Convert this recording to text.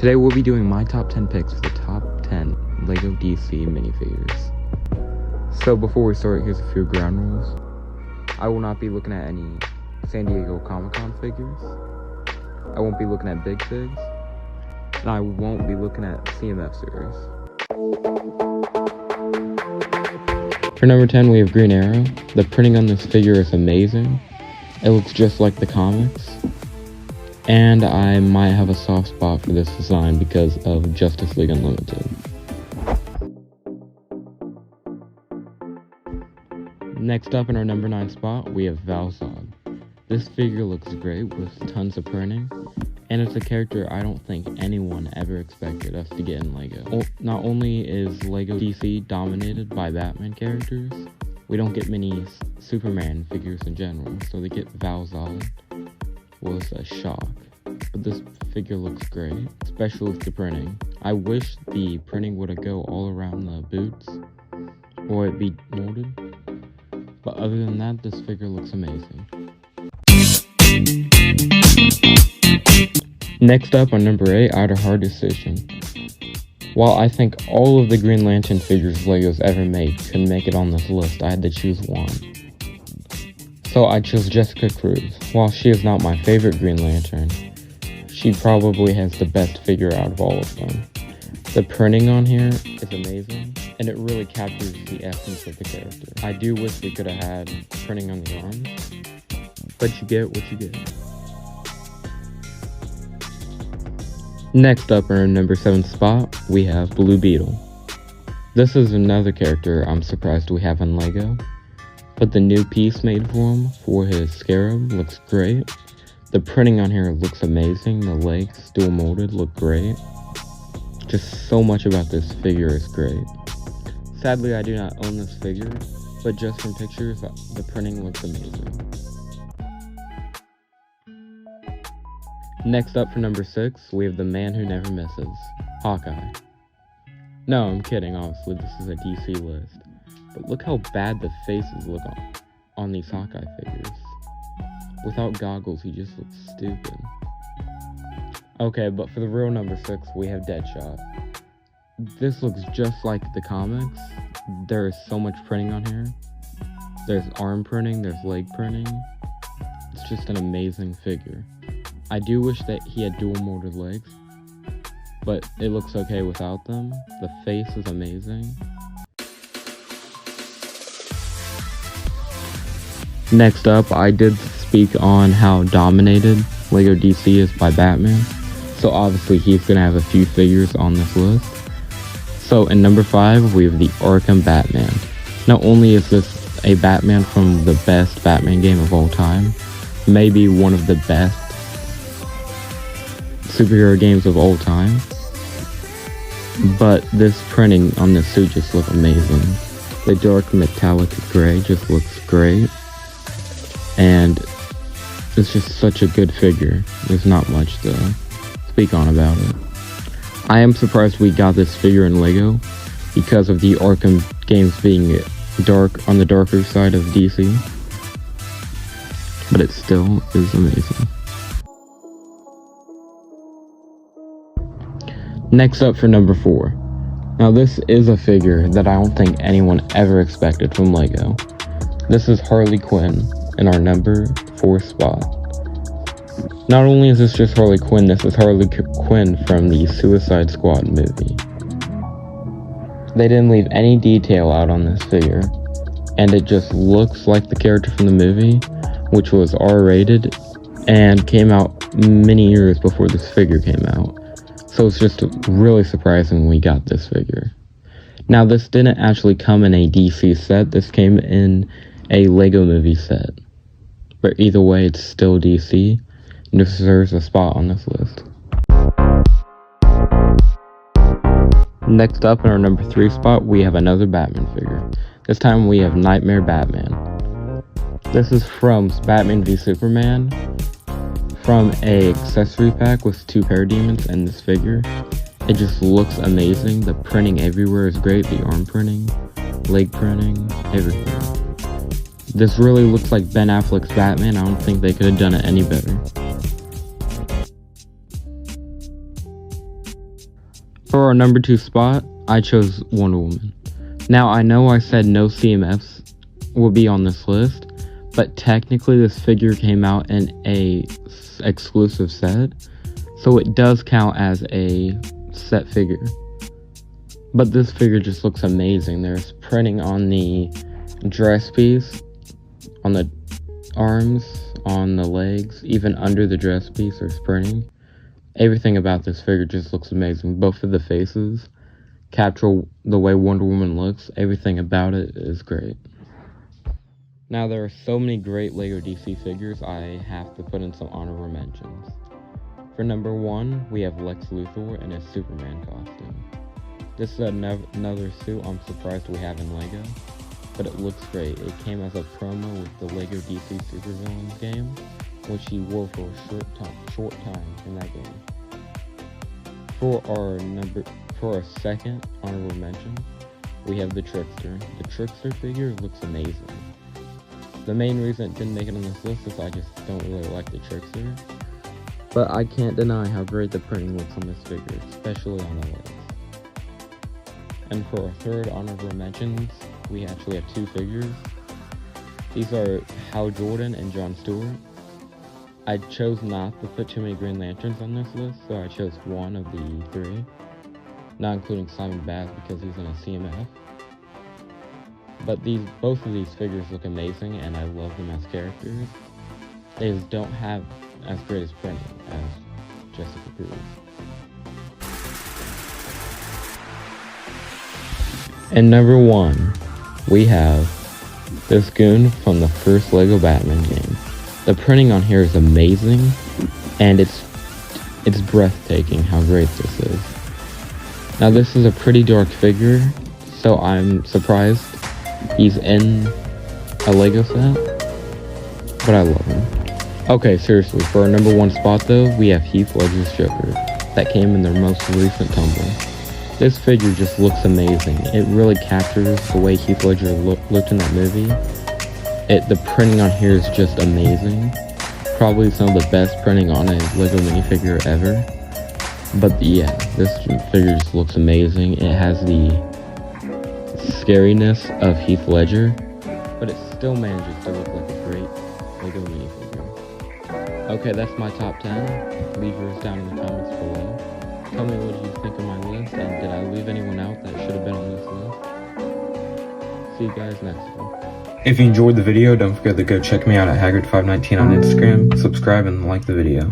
Today we'll be doing my top 10 picks for the top 10 LEGO DC minifigures. So before we start, here's a few ground rules. I will not be looking at any San Diego Comic-Con figures. I won't be looking at Big Figs. And I won't be looking at CMF series. For number 10, we have Green Arrow. The printing on this figure is amazing. It looks just like the comics. And I might have a soft spot for this design because of Justice League Unlimited. Next up in our number 9 spot, we have Valzad. This figure looks great with tons of printing, and it's a character I don't think anyone ever expected us to get in LEGO. Not only is LEGO DC dominated by Batman characters, we don't get many Superman figures in general, so to get Valzad was a shock. But this figure looks great, especially with the printing. I wish the printing would go all around the boots, or it be molded. But other than that, this figure looks amazing. Next up on number 8, I had a hard decision. While I think all of the Green Lantern figures LEGO's ever made could make it on this list, I had to choose one. So I chose Jessica Cruz. While she is not my favorite Green Lantern, she probably has the best figure out of all of them. The printing on here is amazing, and it really captures the essence of the character. I do wish we could have had printing on the arms, but you get what you get. Next up in our number 7 spot, we have Blue Beetle. This is another character I'm surprised we have in LEGO, but the new piece made for him for his scarab looks great. The printing on here looks amazing, the legs, dual molded, look great. Just so much about this figure is great. Sadly, I do not own this figure, but just from pictures, the printing looks amazing. Next up for number 6, we have the man who never misses, Hawkeye. No, I'm kidding, obviously this is a DC list. But look how bad the faces look on these Hawkeye figures. Without goggles, he just looks stupid. Okay, but for the real number 6, we have Deadshot. This looks just like the comics. There is so much printing on here. There's arm printing, there's leg printing. It's just an amazing figure. I do wish that he had dual molded legs, but it looks okay without them. The face is amazing. Next up, I did speak on how dominated LEGO DC is by Batman, so obviously he's going to have a few figures on this list. So in number 5, we have the Arkham Batman. Not only is this a Batman from the best Batman game of all time, maybe one of the best superhero games of all time, but this printing on this suit just looks amazing. The dark metallic gray just looks great, and it's just such a good figure. There's not much to speak on about it. I am surprised we got this figure in LEGO because of the Arkham games being dark on the darker side of DC, but it still is amazing. Next up for number 4. Now this is a figure that I don't think anyone ever expected from LEGO. This is Harley Quinn in our number 4 spot. Not only is this just Harley Quinn, this is Harley Quinn from the Suicide Squad movie. They didn't leave any detail out on this figure, and it just looks like the character from the movie, which was R-rated and came out many years before this figure came out. So it's just really surprising we got this figure. Now this didn't actually come in a DC set, this came in a LEGO movie set. But either way, it's still DC, and deserves a spot on this list. Next up in our number 3 spot, we have another Batman figure. This time we have Nightmare Batman. This is from Batman v Superman, from a accessory pack with 2 parademons and this figure. It just looks amazing. The printing everywhere is great. The arm printing, leg printing, everything. This really looks like Ben Affleck's Batman. I don't think they could have done it any better. For our number 2 spot, I chose Wonder Woman. Now, I know I said no CMFs will be on this list, but technically this figure came out in a exclusive set, so it does count as a set figure. But this figure just looks amazing. There's printing on the dress piece, on the arms, on the legs, even under the dress piece there's printing. Everything about this figure just looks amazing. Both of the faces capture the way Wonder Woman looks. Everything about it is great. Now, there are so many great LEGO DC figures, I have to put in some honorable mentions. For number 1, we have Lex Luthor in his Superman costume. This is another suit I'm surprised we have in LEGO, but it looks great. It came as a promo with the LEGO DC Supervillains game, which he wore for a short time in that game. For our second honorable mention, we have the Trickster. The Trickster figure looks amazing. The main reason it didn't make it on this list is I just don't really like the Trickster, but I can't deny how great the printing looks on this figure, especially on the legs. And for our third honorable mentions, we actually have 2 figures. These are Hal Jordan and Jon Stewart. I chose not to put too many Green Lanterns on this list, so I chose one of the 3, not including Simon Bass because he's in a CMF. But both of these figures look amazing, and I love them as characters. They just don't have as great as printing as Jessica Cruz. And number 1, we have this goon from the first LEGO Batman game. The printing on here is amazing, and it's breathtaking how great this is. Now, this is a pretty dark figure, so I'm surprised he's in a LEGO set, but I love him. Okay, seriously, for our number 1 spot though, we have Heath Ledger's Joker that came in their most recent tumble. This figure just looks amazing. It really captures the way Heath Ledger looked in that movie. The printing on here is just amazing. Probably some of the best printing on a LEGO minifigure ever. But yeah, this figure just looks amazing. It has the scariness of Heath Ledger, but it still manages to look like a great LEGO minifigure. Okay, that's my top 10. Leave yours down in the comments below. Tell me what you think of my list, and did I leave anyone out that should have been on this list? See you guys next time. If you enjoyed the video, don't forget to go check me out at Haggard519 on Instagram, subscribe, and like the video.